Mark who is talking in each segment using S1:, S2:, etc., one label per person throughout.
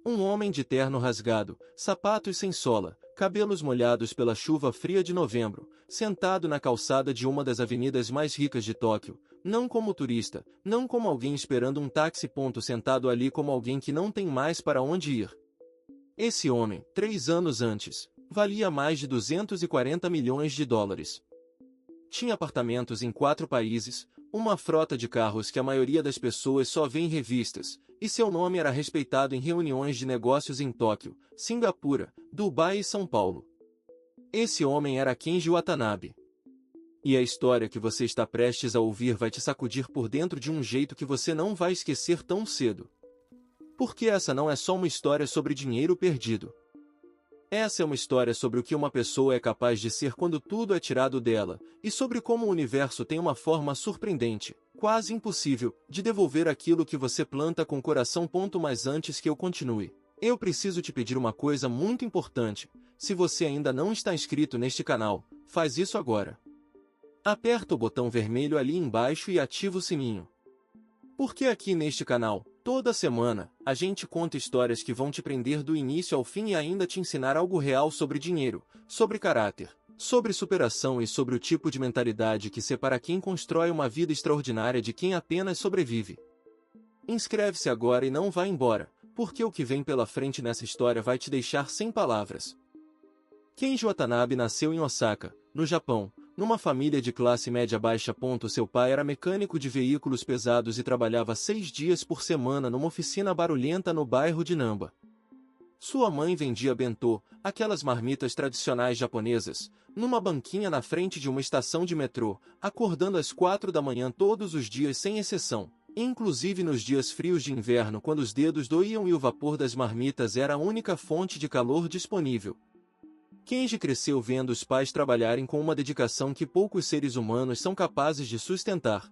S1: Um homem de terno rasgado, sapatos sem sola, cabelos molhados pela chuva fria de novembro, sentado na calçada de uma das avenidas mais ricas de Tóquio, não como turista, não como alguém esperando um táxi. Sentado ali como alguém que não tem mais para onde ir. Esse homem, 3 anos antes, valia mais de 240 milhões de dólares. Tinha apartamentos em 4 países, uma frota de carros que a maioria das pessoas só vê em revistas, e seu nome era respeitado em reuniões de negócios em Tóquio, Singapura, Dubai e São Paulo. Esse homem era Kenji Watanabe. E a história que você está prestes a ouvir vai te sacudir por dentro de um jeito que você não vai esquecer tão cedo. Porque essa não é só uma história sobre dinheiro perdido. Essa é uma história sobre o que uma pessoa é capaz de ser quando tudo é tirado dela, e sobre como o universo tem uma forma surpreendente, quase impossível, de devolver aquilo que você planta com o coração. Mas antes que eu continue, eu preciso te pedir uma coisa muito importante. Se você ainda não está inscrito neste canal, faz isso agora. Aperta o botão vermelho ali embaixo e ativa o sininho. Porque aqui neste canal, toda semana, a gente conta histórias que vão te prender do início ao fim e ainda te ensinar algo real sobre dinheiro, sobre caráter, sobre superação e sobre o tipo de mentalidade que separa quem constrói uma vida extraordinária de quem apenas sobrevive. Inscreve-se agora e não vá embora, porque o que vem pela frente nessa história vai te deixar sem palavras. Kenji Watanabe nasceu em Osaka, no Japão, numa família de classe média baixa. Seu pai era mecânico de veículos pesados e trabalhava 6 dias por semana numa oficina barulhenta no bairro de Namba. Sua mãe vendia bentô, aquelas marmitas tradicionais japonesas, numa banquinha na frente de uma estação de metrô, acordando às 4 da manhã todos os dias sem exceção, inclusive nos dias frios de inverno quando os dedos doíam e o vapor das marmitas era a única fonte de calor disponível. Kenji cresceu vendo os pais trabalharem com uma dedicação que poucos seres humanos são capazes de sustentar.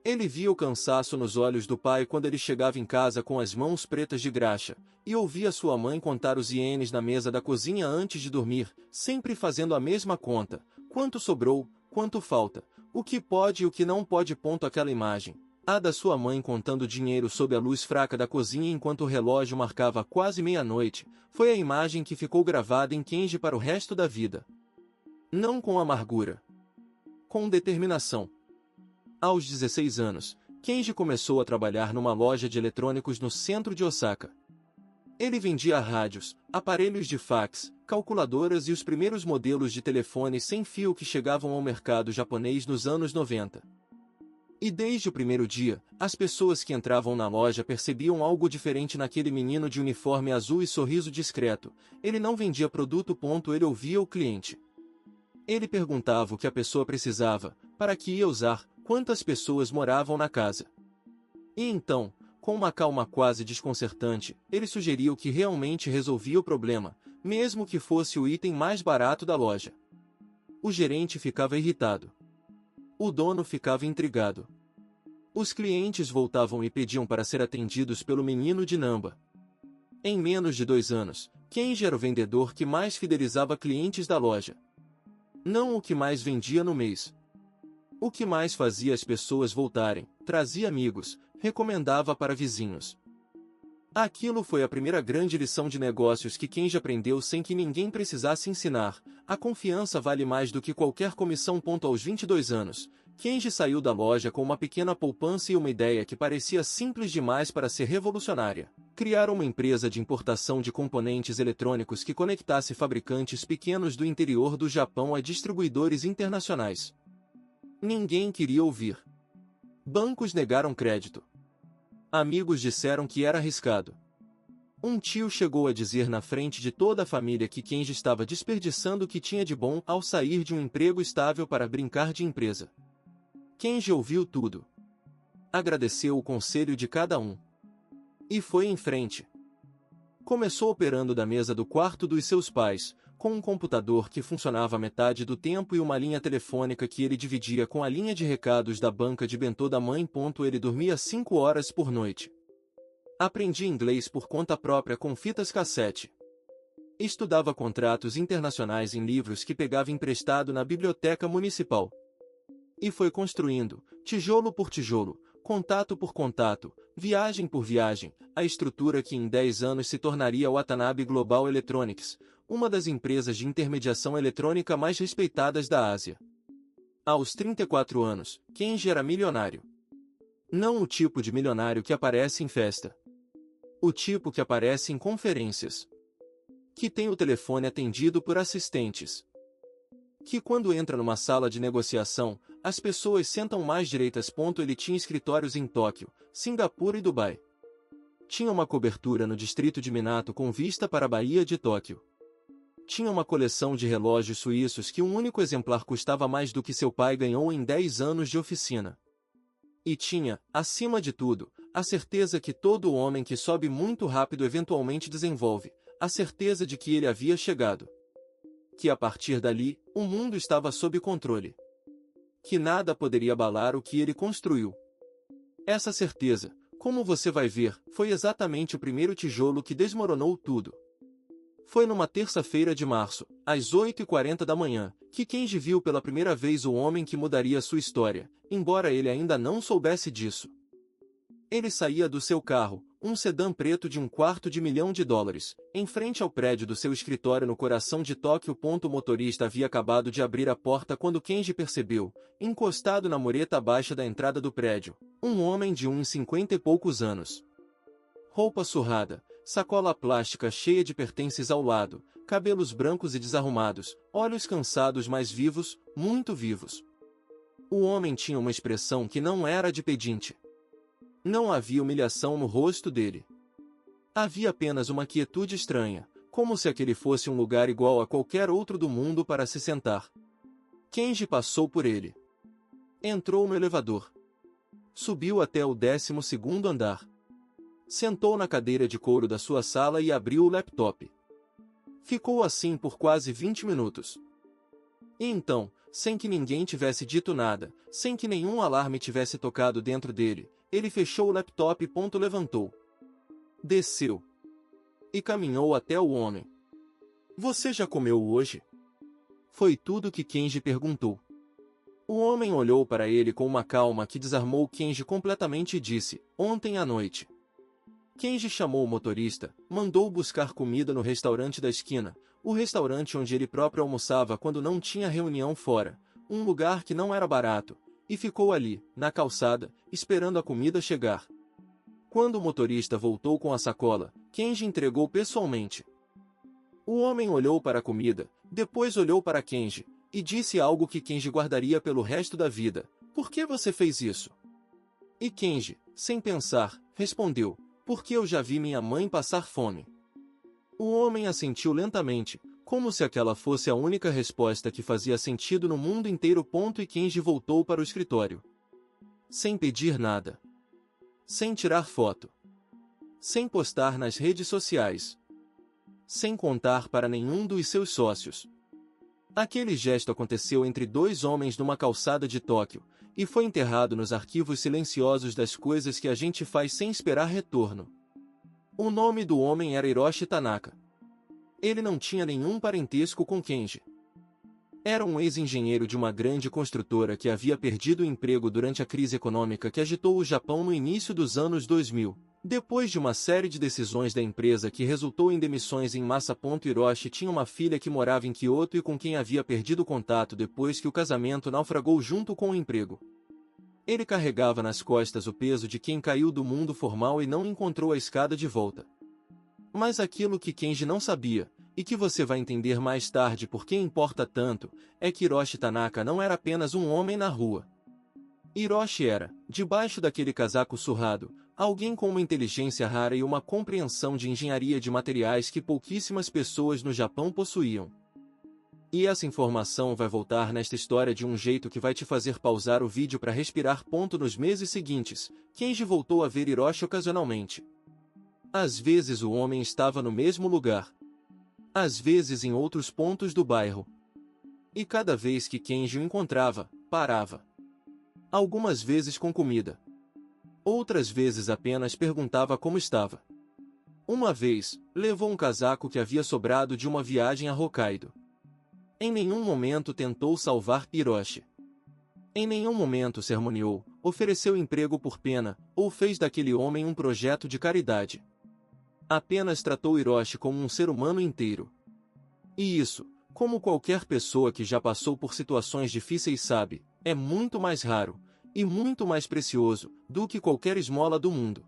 S1: Ele via o cansaço nos olhos do pai quando ele chegava em casa com as mãos pretas de graxa, e ouvia sua mãe contar os ienes na mesa da cozinha antes de dormir, sempre fazendo a mesma conta: quanto sobrou, quanto falta, o que pode e o que não pode. Aquela imagem, a da sua mãe contando dinheiro sob a luz fraca da cozinha enquanto o relógio marcava quase meia-noite, foi a imagem que ficou gravada em Kenji para o resto da vida. Não com amargura. Com determinação. Aos 16 anos, Kenji começou a trabalhar numa loja de eletrônicos no centro de Osaka. Ele vendia rádios, aparelhos de fax, calculadoras e os primeiros modelos de telefone sem fio que chegavam ao mercado japonês nos anos 90. E desde o primeiro dia, as pessoas que entravam na loja percebiam algo diferente naquele menino de uniforme azul e sorriso discreto. Ele não vendia produto. Ele ouvia o cliente. Ele perguntava o que a pessoa precisava, para que ia usar, quantas pessoas moravam na casa. E então, com uma calma quase desconcertante, ele sugeria o que realmente resolvia o problema, mesmo que fosse o item mais barato da loja. O gerente ficava irritado. O dono ficava intrigado. Os clientes voltavam e pediam para ser atendidos pelo menino de Namba. Em menos de 2 anos, Kenji era o vendedor que mais fidelizava clientes da loja. Não o que mais vendia no mês. O que mais fazia as pessoas voltarem, trazia amigos, recomendava para vizinhos. Aquilo foi a primeira grande lição de negócios que Kenji aprendeu sem que ninguém precisasse ensinar. A confiança vale mais do que qualquer comissão. Aos 22 anos, Kenji saiu da loja com uma pequena poupança e uma ideia que parecia simples demais para ser revolucionária: criar uma empresa de importação de componentes eletrônicos que conectasse fabricantes pequenos do interior do Japão a distribuidores internacionais. Ninguém queria ouvir. Bancos negaram crédito. Amigos disseram que era arriscado. Um tio chegou a dizer na frente de toda a família que Kenji estava desperdiçando o que tinha de bom ao sair de um emprego estável para brincar de empresa. Kenji ouviu tudo. Agradeceu o conselho de cada um. E foi em frente. Começou operando da mesa do quarto dos seus pais, com um computador que funcionava metade do tempo e uma linha telefônica que ele dividia com a linha de recados da banca de bentô da mãe. Ele dormia 5 horas por noite. Aprendi inglês por conta própria com fitas cassete. Estudava contratos internacionais em livros que pegava emprestado na biblioteca municipal. E foi construindo, tijolo por tijolo, Contato por contato, viagem por viagem, a estrutura que em 10 anos se tornaria a Watanabe Global Electronics, uma das empresas de intermediação eletrônica mais respeitadas da Ásia. Aos 34 anos, Kenji era milionário. Não o tipo de milionário que aparece em festa. O tipo que aparece em conferências. Que tem o telefone atendido por assistentes. Que quando entra numa sala de negociação, as pessoas sentam mais direitas. Ele tinha escritórios em Tóquio, Singapura e Dubai. Tinha uma cobertura no distrito de Minato com vista para a Baía de Tóquio. Tinha uma coleção de relógios suíços que um único exemplar custava mais do que seu pai ganhou em 10 anos de oficina. E tinha, acima de tudo, a certeza que todo homem que sobe muito rápido eventualmente desenvolve, a certeza de que ele havia chegado. Que a partir dali, o mundo estava sob controle. Que nada poderia abalar o que ele construiu. Essa certeza, como você vai ver, foi exatamente o primeiro tijolo que desmoronou tudo. Foi numa terça-feira de março, às 8h40 da manhã, que Kenji viu pela primeira vez o homem que mudaria sua história, embora ele ainda não soubesse disso. Ele saía do seu carro, um sedã preto de $250 mil, em frente ao prédio do seu escritório no coração de Tóquio. O motorista havia acabado de abrir a porta quando Kenji percebeu, encostado na mureta baixa da entrada do prédio, um homem de uns 50 e poucos anos. Roupa surrada, sacola plástica cheia de pertences ao lado, cabelos brancos e desarrumados, olhos cansados mas vivos, muito vivos. O homem tinha uma expressão que não era de pedinte. Não havia humilhação no rosto dele. Havia apenas uma quietude estranha, como se aquele fosse um lugar igual a qualquer outro do mundo para se sentar. Kenji passou por ele. Entrou no elevador. Subiu até o 12º andar. Sentou na cadeira de couro da sua sala e abriu o laptop. Ficou assim por quase 20 minutos. E então, sem que ninguém tivesse dito nada, sem que nenhum alarme tivesse tocado dentro dele, ele fechou o laptop. Levantou. Desceu. E caminhou até o homem. Você já comeu hoje? Foi tudo que Kenji perguntou. O homem olhou para ele com uma calma que desarmou Kenji completamente e disse, ontem à noite. Kenji chamou o motorista, mandou buscar comida no restaurante da esquina, o restaurante onde ele próprio almoçava quando não tinha reunião fora, um lugar que não era barato, e ficou ali, na calçada, esperando a comida chegar. Quando o motorista voltou com a sacola, Kenji entregou pessoalmente. O homem olhou para a comida, depois olhou para Kenji, e disse algo que Kenji guardaria pelo resto da vida. Por que você fez isso? E Kenji, sem pensar, respondeu, porque eu já vi minha mãe passar fome. O homem assentiu lentamente, como se aquela fosse a única resposta que fazia sentido no mundo inteiro. E Kenji voltou para o escritório. Sem pedir nada. Sem tirar foto. Sem postar nas redes sociais. Sem contar para nenhum dos seus sócios. Aquele gesto aconteceu entre dois homens numa calçada de Tóquio, e foi enterrado nos arquivos silenciosos das coisas que a gente faz sem esperar retorno. O nome do homem era Hiroshi Tanaka. Ele não tinha nenhum parentesco com Kenji. Era um ex-engenheiro de uma grande construtora que havia perdido o emprego durante a crise econômica que agitou o Japão no início dos anos 2000. Depois de uma série de decisões da empresa que resultou em demissões em massa. Hiroshi tinha uma filha que morava em Kyoto e com quem havia perdido contato depois que o casamento naufragou junto com o emprego. Ele carregava nas costas o peso de quem caiu do mundo formal e não encontrou a escada de volta. Mas aquilo que Kenji não sabia, e que você vai entender mais tarde por que importa tanto, é que Hiroshi Tanaka não era apenas um homem na rua. Hiroshi era, debaixo daquele casaco surrado, alguém com uma inteligência rara e uma compreensão de engenharia de materiais que pouquíssimas pessoas no Japão possuíam. E essa informação vai voltar nesta história de um jeito que vai te fazer pausar o vídeo para respirar. Nos meses seguintes, Kenji voltou a ver Hiroshi ocasionalmente. Às vezes o homem estava no mesmo lugar. Às vezes em outros pontos do bairro. E cada vez que Kenji o encontrava, parava. Algumas vezes com comida. Outras vezes apenas perguntava como estava. Uma vez, levou um casaco que havia sobrado de uma viagem a Hokkaido. Em nenhum momento tentou salvar Hiroshi. Em nenhum momento sermoneou, ofereceu emprego por pena, ou fez daquele homem um projeto de caridade. Apenas tratou Hiroshi como um ser humano inteiro. E isso, como qualquer pessoa que já passou por situações difíceis sabe, é muito mais raro, e muito mais precioso, do que qualquer esmola do mundo.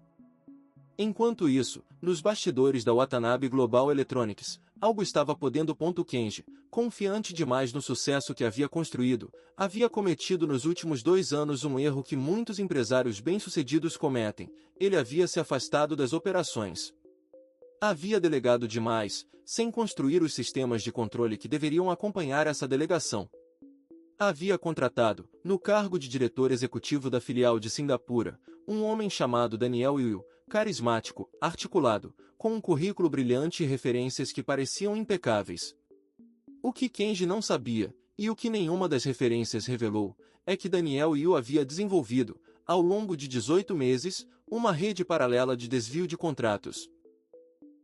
S1: Enquanto isso, nos bastidores da Watanabe Global Electronics, algo estava podendo. Kenji, confiante demais no sucesso que havia construído, havia cometido nos últimos 2 anos um erro que muitos empresários bem-sucedidos cometem: ele havia se afastado das operações. Havia delegado demais, sem construir os sistemas de controle que deveriam acompanhar essa delegação. Havia contratado, no cargo de diretor executivo da filial de Singapura, um homem chamado Daniel Yu, carismático, articulado, com um currículo brilhante e referências que pareciam impecáveis. O que Kenji não sabia, e o que nenhuma das referências revelou, é que Daniel Yu havia desenvolvido, ao longo de 18 meses, uma rede paralela de desvio de contratos.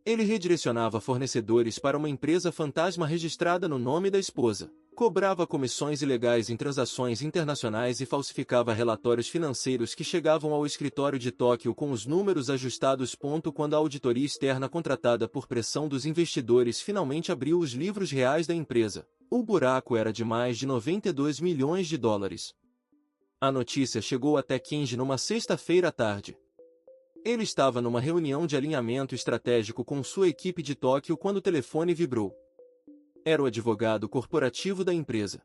S1: Ele redirecionava fornecedores para uma empresa fantasma registrada no nome da esposa, cobrava comissões ilegais em transações internacionais e falsificava relatórios financeiros que chegavam ao escritório de Tóquio com os números ajustados. Quando a auditoria externa contratada por pressão dos investidores finalmente abriu os livros reais da empresa, o buraco era de mais de 92 milhões de dólares. A notícia chegou até Kenji numa sexta-feira à tarde. Ele estava numa reunião de alinhamento estratégico com sua equipe de Tóquio quando o telefone vibrou. Era o advogado corporativo da empresa.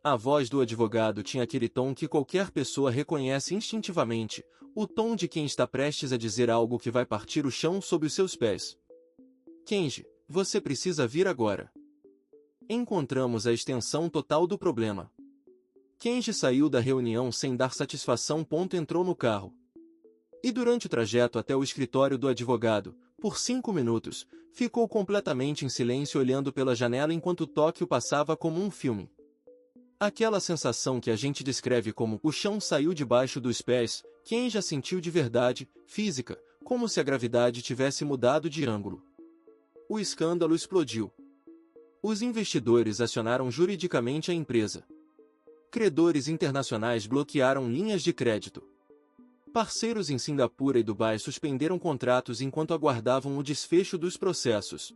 S1: A voz do advogado tinha aquele tom que qualquer pessoa reconhece instintivamente, o tom de quem está prestes a dizer algo que vai partir o chão sob os seus pés. Kenji, você precisa vir agora. Encontramos a extensão total do problema. Kenji saiu da reunião sem dar satisfação. Entrou no carro. E durante o trajeto até o escritório do advogado, por 5 minutos, ficou completamente em silêncio olhando pela janela enquanto Tóquio passava como um filme. Aquela sensação que a gente descreve como o chão saiu debaixo dos pés, Kenji sentiu de verdade, física, como se a gravidade tivesse mudado de ângulo. O escândalo explodiu. Os investidores acionaram juridicamente a empresa. Credores internacionais bloquearam linhas de crédito. Parceiros em Singapura e Dubai suspenderam contratos enquanto aguardavam o desfecho dos processos.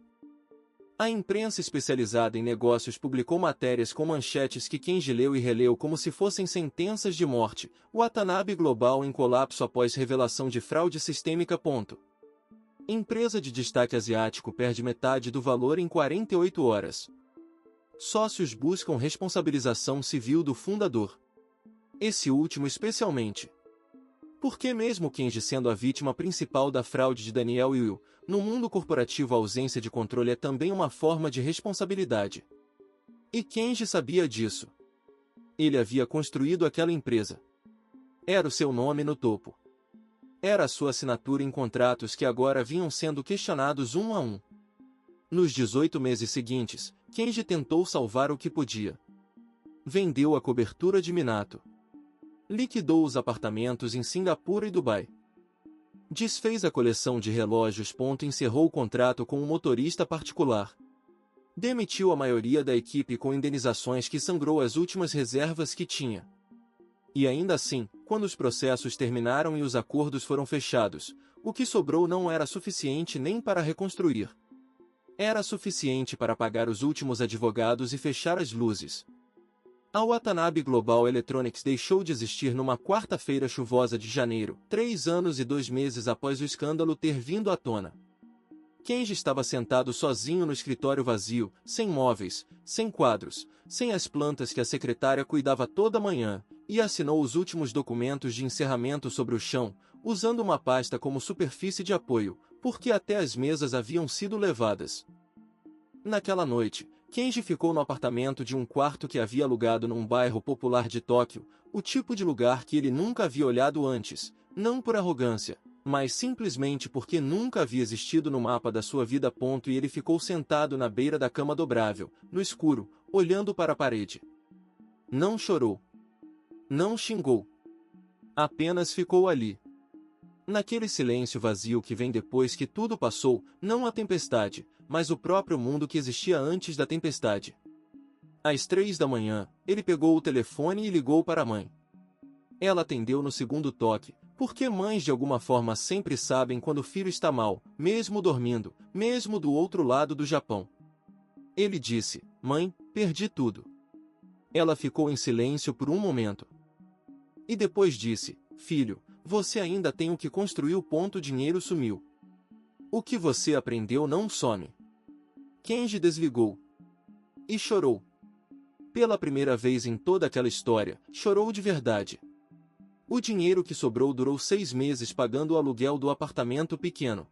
S1: A imprensa especializada em negócios publicou matérias com manchetes que Kenji leu e releu como se fossem sentenças de morte. Watanabe Global em colapso após revelação de fraude sistêmica. Empresa de destaque asiático perde metade do valor em 48 horas. Sócios buscam responsabilização civil do fundador. Esse último especialmente. Porque mesmo Kenji sendo a vítima principal da fraude de Daniel Yu, no mundo corporativo a ausência de controle é também uma forma de responsabilidade. E Kenji sabia disso. Ele havia construído aquela empresa. Era o seu nome no topo. Era a sua assinatura em contratos que agora vinham sendo questionados um a um. Nos 18 meses seguintes, Kenji tentou salvar o que podia. Vendeu a cobertura de Minato. Liquidou os apartamentos em Singapura e Dubai. Desfez a coleção de relógios. Encerrou o contrato com um motorista particular. Demitiu a maioria da equipe com indenizações que sangrou as últimas reservas que tinha. E ainda assim, quando os processos terminaram e os acordos foram fechados, o que sobrou não era suficiente nem para reconstruir. Era suficiente para pagar os últimos advogados e fechar as luzes. A Watanabe Global Electronics deixou de existir numa quarta-feira chuvosa de janeiro, 3 anos e 2 meses após o escândalo ter vindo à tona. Kenji estava sentado sozinho no escritório vazio, sem móveis, sem quadros, sem as plantas que a secretária cuidava toda manhã, e assinou os últimos documentos de encerramento sobre o chão, usando uma pasta como superfície de apoio, porque até as mesas haviam sido levadas. Naquela noite, Kenji ficou no apartamento de um quarto que havia alugado num bairro popular de Tóquio, o tipo de lugar que ele nunca havia olhado antes, não por arrogância, mas simplesmente porque nunca havia existido no mapa da sua vida. E ele ficou sentado na beira da cama dobrável, no escuro, olhando para a parede. Não chorou. Não xingou. Apenas ficou ali. Naquele silêncio vazio que vem depois que tudo passou, não a tempestade, mas o próprio mundo que existia antes da tempestade. Às 3 da manhã, ele pegou o telefone e ligou para a mãe. Ela atendeu no segundo toque, porque mães de alguma forma sempre sabem quando o filho está mal, mesmo dormindo, mesmo do outro lado do Japão. Ele disse: "Mãe, perdi tudo." Ela ficou em silêncio por um momento. E depois disse: "Filho, você ainda tem o que construir. O dinheiro sumiu. O que você aprendeu não some." Kenji desligou. E chorou. Pela primeira vez em toda aquela história, chorou de verdade. O dinheiro que sobrou durou 6 meses pagando o aluguel do apartamento pequeno.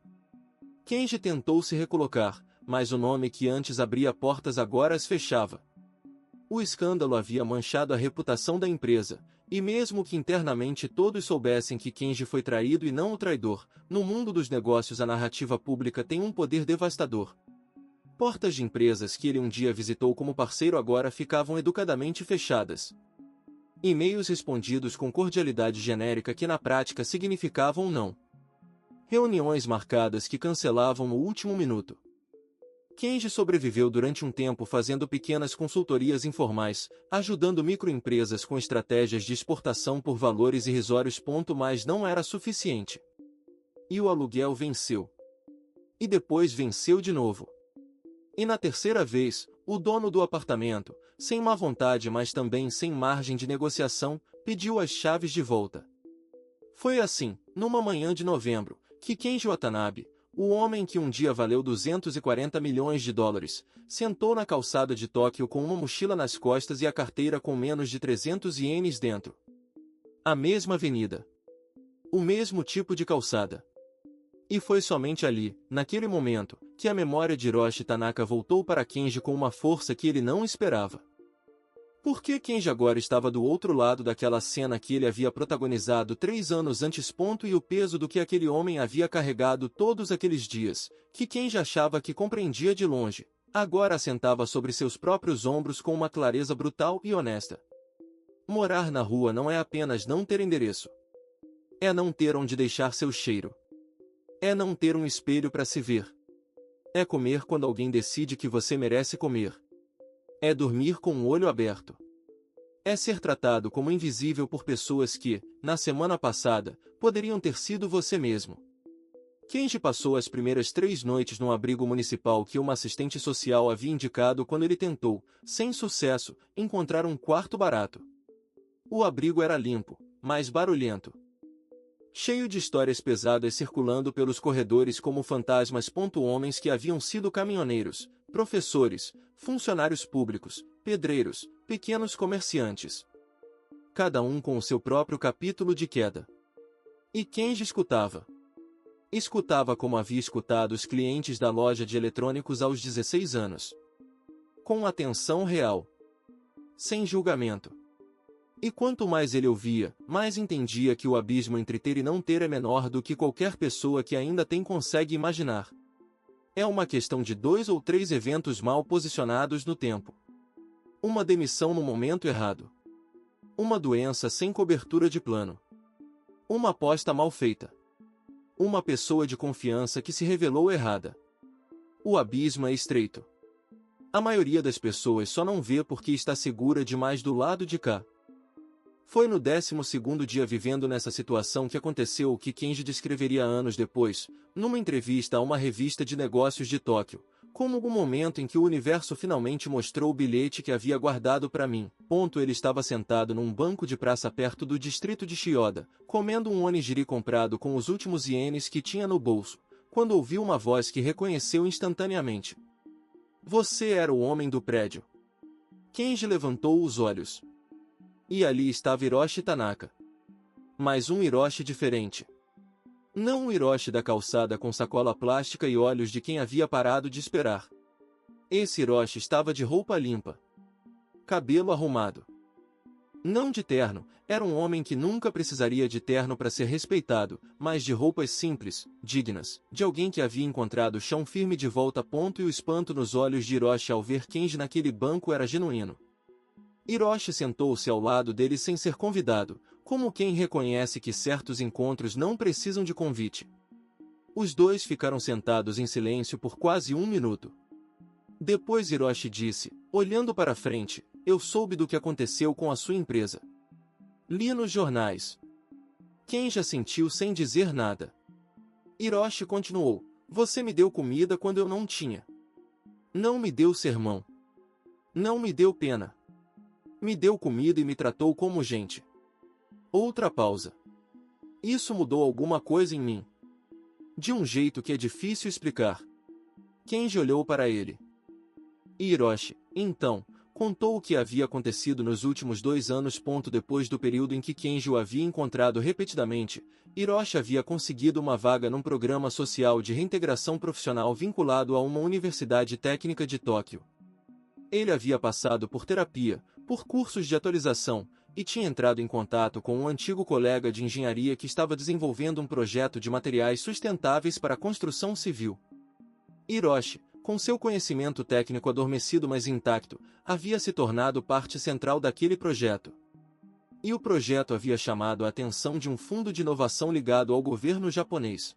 S1: Kenji tentou se recolocar, mas o nome que antes abria portas agora as fechava. O escândalo havia manchado a reputação da empresa, e mesmo que internamente todos soubessem que Kenji foi traído e não o traidor, no mundo dos negócios a narrativa pública tem um poder devastador. Portas de empresas que ele um dia visitou como parceiro agora ficavam educadamente fechadas. E-mails respondidos com cordialidade genérica que na prática significavam não. Reuniões marcadas que cancelavam no último minuto. Kenji sobreviveu durante um tempo fazendo pequenas consultorias informais, ajudando microempresas com estratégias de exportação por valores irrisórios. Mas não era suficiente. E o aluguel venceu. E depois venceu de novo. E na terceira vez, o dono do apartamento, sem má vontade mas também sem margem de negociação, pediu as chaves de volta. Foi assim, numa manhã de novembro, que Kenji Watanabe, o homem que um dia valeu 240 milhões de dólares, sentou na calçada de Tóquio com uma mochila nas costas e a carteira com menos de 300 ienes dentro. A mesma avenida. O mesmo tipo de calçada. E foi somente ali, naquele momento, que a memória de Hiroshi Tanaka voltou para Kenji com uma força que ele não esperava. Por que Kenji agora estava do outro lado daquela cena que ele havia protagonizado 3 anos antes? E o peso do que aquele homem havia carregado todos aqueles dias, que Kenji achava que compreendia de longe, agora assentava sobre seus próprios ombros com uma clareza brutal e honesta. Morar na rua não é apenas não ter endereço. É não ter onde deixar seu cheiro. É não ter um espelho para se ver. É comer quando alguém decide que você merece comer. É dormir com o olho aberto. É ser tratado como invisível por pessoas que, na semana passada, poderiam ter sido você mesmo. Kenji passou as primeiras 3 noites num abrigo municipal que uma assistente social havia indicado quando ele tentou, sem sucesso, encontrar um quarto barato. O abrigo era limpo, mas barulhento. Cheio de histórias pesadas circulando pelos corredores como fantasmas. Homens que haviam sido caminhoneiros, professores, funcionários públicos, pedreiros, pequenos comerciantes. Cada um com o seu próprio capítulo de queda. E Kenji escutava. Escutava como havia escutado os clientes da loja de eletrônicos aos 16 anos. Com atenção real. Sem julgamento. E quanto mais ele ouvia, mais entendia que o abismo entre ter e não ter é menor do que qualquer pessoa que ainda tem consegue imaginar. É uma questão de 2 ou 3 eventos mal posicionados no tempo. Uma demissão no momento errado. Uma doença sem cobertura de plano. Uma aposta mal feita. Uma pessoa de confiança que se revelou errada. O abismo é estreito. A maioria das pessoas só não vê porque está segura demais do lado de cá. Foi no 12º dia vivendo nessa situação que aconteceu o que Kenji descreveria anos depois, numa entrevista a uma revista de negócios de Tóquio, como o momento em que o universo finalmente mostrou o bilhete que havia guardado para mim. Ele estava sentado num banco de praça perto do distrito de Chiyoda, comendo um onigiri comprado com os últimos ienes que tinha no bolso, quando ouviu uma voz que reconheceu instantaneamente. Você era o homem do prédio. Kenji levantou os olhos. E ali estava Hiroshi Tanaka. Mas um Hiroshi diferente. Não o Hiroshi da calçada com sacola plástica e olhos de quem havia parado de esperar. Esse Hiroshi estava de roupa limpa. Cabelo arrumado. Não de terno, era um homem que nunca precisaria de terno para ser respeitado, mas de roupas simples, dignas, de alguém que havia encontrado o chão firme de volta. E o espanto nos olhos de Hiroshi ao ver Kenji naquele banco era genuíno. Hiroshi sentou-se ao lado dele sem ser convidado, como quem reconhece que certos encontros não precisam de convite. Os dois ficaram sentados em silêncio por quase 1 minuto. Depois Hiroshi disse, olhando para frente, eu soube do que aconteceu com a sua empresa. Li nos jornais. Kenji assentiu sem dizer nada. Hiroshi continuou. Você me deu comida quando eu não tinha. Não me deu sermão. Não me deu pena. Me deu comida e me tratou como gente. Outra pausa. Isso mudou alguma coisa em mim. De um jeito que é difícil explicar. Kenji olhou para ele. Hiroshi, então, contou o que havia acontecido nos últimos 2 anos. Depois do período em que Kenji o havia encontrado repetidamente, Hiroshi havia conseguido uma vaga num programa social de reintegração profissional vinculado a uma universidade técnica de Tóquio. Ele havia passado por terapia, por cursos de atualização, e tinha entrado em contato com um antigo colega de engenharia que estava desenvolvendo um projeto de materiais sustentáveis para a construção civil. Hiroshi, com seu conhecimento técnico adormecido mas intacto, havia se tornado parte central daquele projeto. E o projeto havia chamado a atenção de um fundo de inovação ligado ao governo japonês.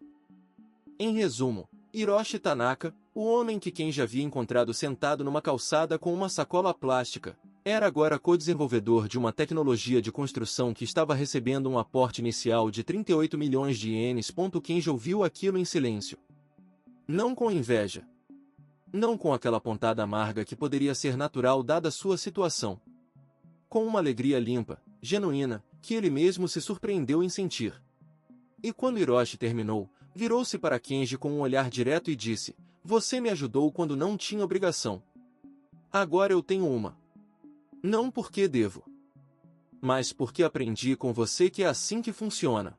S1: Em resumo, Hiroshi Tanaka, o homem que Kenji havia encontrado sentado numa calçada com uma sacola plástica, era agora co-desenvolvedor de uma tecnologia de construção que estava recebendo um aporte inicial de 38 milhões de ienes. Kenji ouviu aquilo em silêncio. Não com inveja. Não com aquela pontada amarga que poderia ser natural dada sua situação. Com uma alegria limpa, genuína, que ele mesmo se surpreendeu em sentir. E quando Hiroshi terminou, virou-se para Kenji com um olhar direto e disse: Você me ajudou quando não tinha obrigação. Agora eu tenho uma. Não porque devo. Mas porque aprendi com você que é assim que funciona.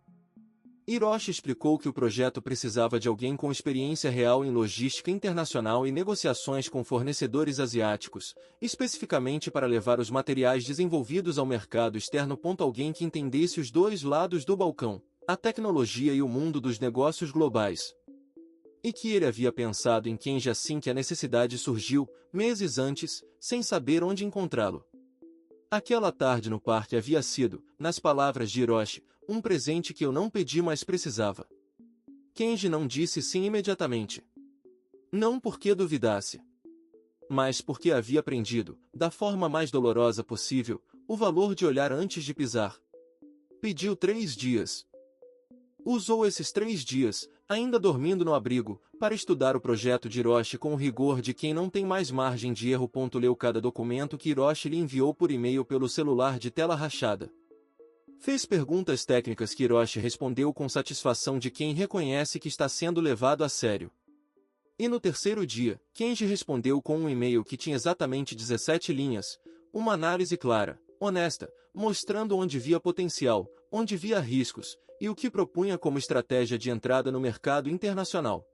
S1: Hiroshi explicou que o projeto precisava de alguém com experiência real em logística internacional e negociações com fornecedores asiáticos, especificamente para levar os materiais desenvolvidos ao mercado externo. Alguém que entendesse os dois lados do balcão, a tecnologia e o mundo dos negócios globais. E que ele havia pensado em Kenji assim que a necessidade surgiu, meses antes, sem saber onde encontrá-lo. Aquela tarde no parque havia sido, nas palavras de Hiroshi, um presente que eu não pedi mas precisava. Kenji não disse sim imediatamente. Não porque duvidasse. Mas porque havia aprendido, da forma mais dolorosa possível, o valor de olhar antes de pisar. Pediu 3 dias. Usou esses 3 dias, ainda dormindo no abrigo, para estudar o projeto de Hiroshi com o rigor de quem não tem mais margem de erro. Leu cada documento que Hiroshi lhe enviou por e-mail pelo celular de tela rachada. Fez perguntas técnicas que Hiroshi respondeu com satisfação de quem reconhece que está sendo levado a sério. E no 3º dia, Kenji respondeu com um e-mail que tinha exatamente 17 linhas, uma análise clara, honesta, mostrando onde via potencial, onde via riscos, e o que propunha como estratégia de entrada no mercado internacional.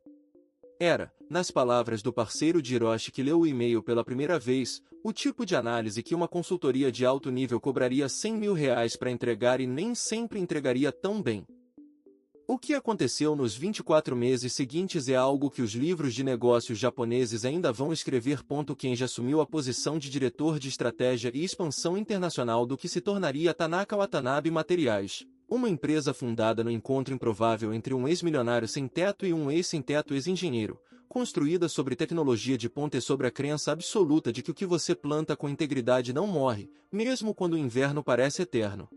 S1: Era, nas palavras do parceiro de Hiroshi que leu o e-mail pela primeira vez, o tipo de análise que uma consultoria de alto nível cobraria R$100 mil para entregar e nem sempre entregaria tão bem. O que aconteceu nos 24 meses seguintes é algo que os livros de negócios japoneses ainda vão escrever. Kenji assumiu a posição de diretor de estratégia e expansão internacional do que se tornaria Tanaka Watanabe Materiais, uma empresa fundada no encontro improvável entre um ex-milionário sem-teto e um ex-sem-teto ex-engenheiro, construída sobre tecnologia de ponta e sobre a crença absoluta de que o que você planta com integridade não morre, mesmo quando o inverno parece eterno.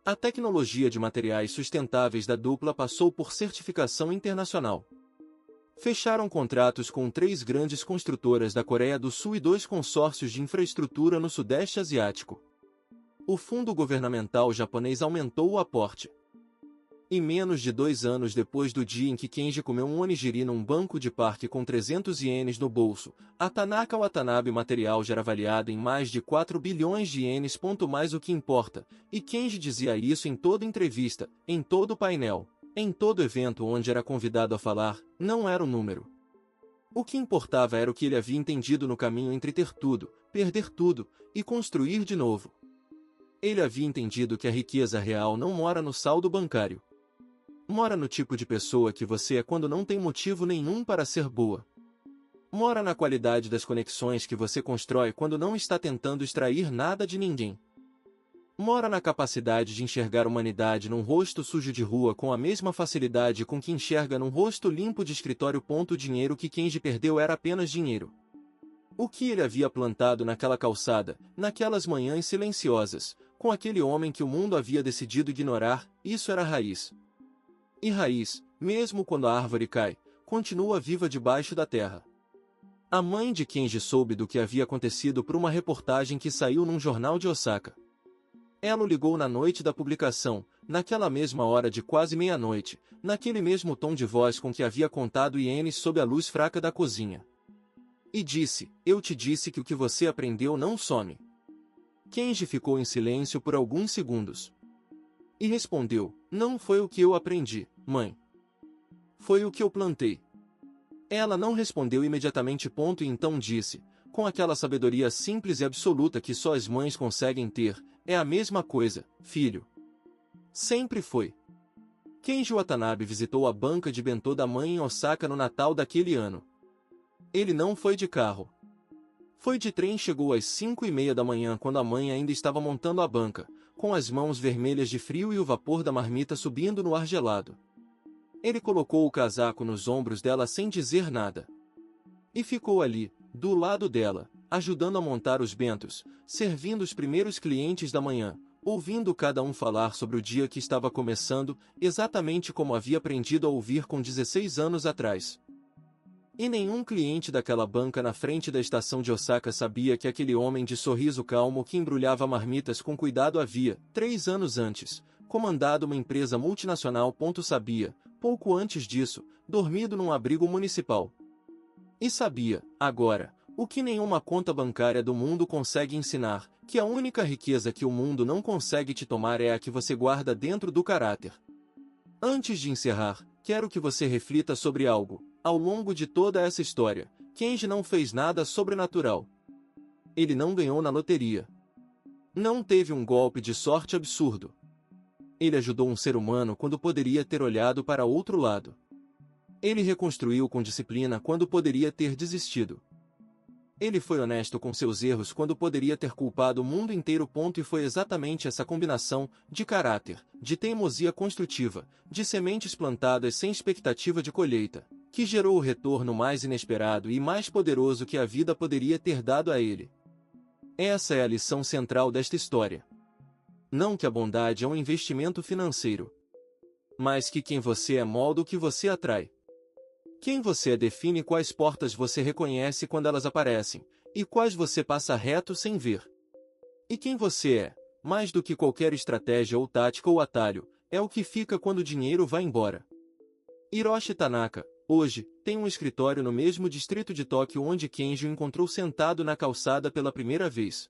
S1: A tecnologia de materiais sustentáveis da dupla passou por certificação internacional. Fecharam contratos com 3 grandes construtoras da Coreia do Sul e 2 consórcios de infraestrutura no Sudeste Asiático. O fundo governamental japonês aumentou o aporte. E menos de 2 anos depois do dia em que Kenji comeu um onigiri num banco de parque com 300 ienes no bolso, a Tanaka Watanabe Material já era avaliada em mais de 4 bilhões de ienes. Mais o que importa, e Kenji dizia isso em toda entrevista, em todo painel, em todo evento onde era convidado a falar, não era o número. O que importava era o que ele havia entendido no caminho entre ter tudo, perder tudo, e construir de novo. Ele havia entendido que a riqueza real não mora no saldo bancário. Mora no tipo de pessoa que você é quando não tem motivo nenhum para ser boa. Mora na qualidade das conexões que você constrói quando não está tentando extrair nada de ninguém. Mora na capacidade de enxergar a humanidade num rosto sujo de rua com a mesma facilidade com que enxerga num rosto limpo de escritório. O dinheiro que Kenji perdeu era apenas dinheiro. O que ele havia plantado naquela calçada, naquelas manhãs silenciosas, com aquele homem que o mundo havia decidido ignorar, isso era Raiz. E Raiz, mesmo quando a árvore cai, continua viva debaixo da terra. A mãe de Kenji soube do que havia acontecido por uma reportagem que saiu num jornal de Osaka. Ela o ligou na noite da publicação, naquela mesma hora de quase meia-noite, naquele mesmo tom de voz com que havia contado ienes sob a luz fraca da cozinha. E disse: "Eu te disse que o que você aprendeu não some." Kenji ficou em silêncio por alguns segundos. E respondeu: "Não foi o que eu aprendi, mãe. Foi o que eu plantei." Ela não respondeu imediatamente e então disse, com aquela sabedoria simples e absoluta que só as mães conseguem ter: "É a mesma coisa, filho." Sempre foi. Kenji Watanabe visitou a banca de bentô da mãe em Osaka no Natal daquele ano. Ele não foi de carro. Foi de trem e chegou às 5:30 da manhã quando a mãe ainda estava montando a banca, com as mãos vermelhas de frio e o vapor da marmita subindo no ar gelado. Ele colocou o casaco nos ombros dela sem dizer nada. E ficou ali, do lado dela, ajudando a montar os bentos, servindo os primeiros clientes da manhã, ouvindo cada um falar sobre o dia que estava começando, exatamente como havia aprendido a ouvir com 16 anos atrás. E nenhum cliente daquela banca na frente da estação de Osaka sabia que aquele homem de sorriso calmo que embrulhava marmitas com cuidado havia, 3 anos antes, comandado uma empresa multinacional. Sabia, pouco antes disso, dormido num abrigo municipal. E sabia, agora, o que nenhuma conta bancária do mundo consegue ensinar, que a única riqueza que o mundo não consegue te tomar é a que você guarda dentro do caráter. Antes de encerrar, quero que você reflita sobre algo. Ao longo de toda essa história, Kenji não fez nada sobrenatural. Ele não ganhou na loteria. Não teve um golpe de sorte absurdo. Ele ajudou um ser humano quando poderia ter olhado para outro lado. Ele reconstruiu com disciplina quando poderia ter desistido. Ele foi honesto com seus erros quando poderia ter culpado o mundo inteiro. E foi exatamente essa combinação de caráter, de teimosia construtiva, de sementes plantadas sem expectativa de colheita, que gerou o retorno mais inesperado e mais poderoso que a vida poderia ter dado a ele. Essa é a lição central desta história. Não que a bondade é um investimento financeiro, mas que quem você é molda o que você atrai. Quem você é define quais portas você reconhece quando elas aparecem, e quais você passa reto sem ver. E quem você é, mais do que qualquer estratégia ou tática ou atalho, é o que fica quando o dinheiro vai embora. Hiroshi Tanaka, hoje, tem um escritório no mesmo distrito de Tóquio onde Kenji o encontrou sentado na calçada pela primeira vez.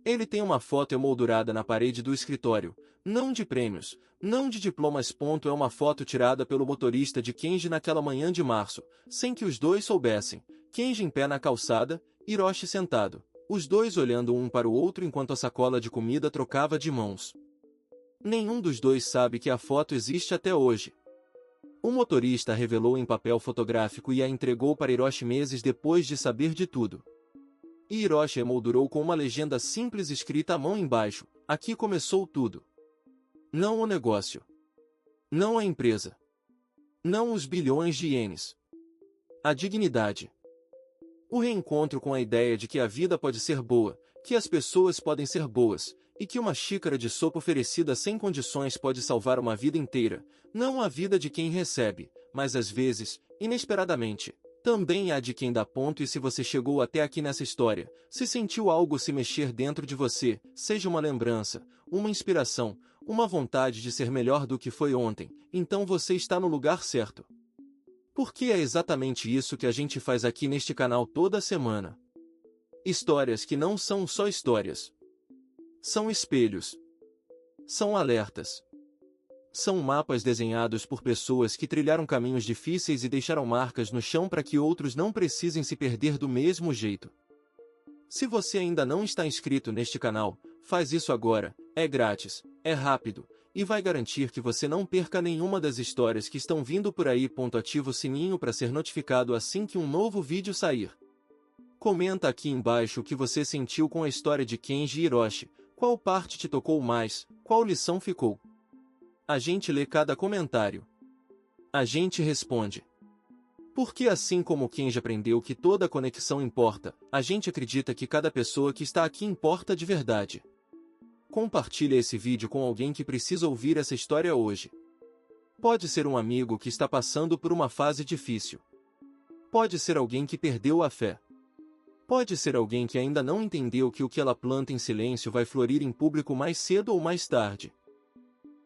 S1: Ele tem uma foto emoldurada na parede do escritório, não de prêmios, não de diplomas. É uma foto tirada pelo motorista de Kenji naquela manhã de março, sem que os dois soubessem. Kenji em pé na calçada, Hiroshi sentado, os dois olhando um para o outro enquanto a sacola de comida trocava de mãos. Nenhum dos dois sabe que a foto existe até hoje. O motorista a revelou em papel fotográfico e a entregou para Hiroshi meses depois de saber de tudo. E Hiroshi emoldurou com uma legenda simples escrita à mão embaixo: "Aqui começou tudo." Não o negócio. Não a empresa. Não os bilhões de ienes. A dignidade. O reencontro com a ideia de que a vida pode ser boa, que as pessoas podem ser boas, e que uma xícara de sopa oferecida sem condições pode salvar uma vida inteira, não a vida de quem recebe, mas às vezes, inesperadamente, também a de quem dá. E se você chegou até aqui nessa história, se sentiu algo se mexer dentro de você, seja uma lembrança, uma inspiração, uma vontade de ser melhor do que foi ontem, então você está no lugar certo. Porque é exatamente isso que a gente faz aqui neste canal toda semana. Histórias que não são só histórias. São espelhos. São alertas. São mapas desenhados por pessoas que trilharam caminhos difíceis e deixaram marcas no chão para que outros não precisem se perder do mesmo jeito. Se você ainda não está inscrito neste canal, faz isso agora, é grátis, é rápido, e vai garantir que você não perca nenhuma das histórias que estão vindo por aí. Ativa o sininho para ser notificado assim que um novo vídeo sair. Comenta aqui embaixo o que você sentiu com a história de Kenji e Hiroshi, qual parte te tocou mais, qual lição ficou. A gente lê cada comentário. A gente responde. Porque assim como Kenji aprendeu que toda conexão importa, a gente acredita que cada pessoa que está aqui importa de verdade. Compartilhe esse vídeo com alguém que precisa ouvir essa história hoje. Pode ser um amigo que está passando por uma fase difícil. Pode ser alguém que perdeu a fé. Pode ser alguém que ainda não entendeu que o que ela planta em silêncio vai florir em público mais cedo ou mais tarde.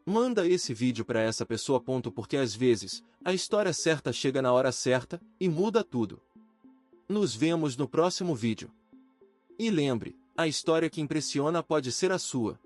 S1: Manda esse vídeo para essa pessoa. Porque às vezes, a história certa chega na hora certa e muda tudo. Nos vemos no próximo vídeo. E lembre, a história que impressiona pode ser a sua.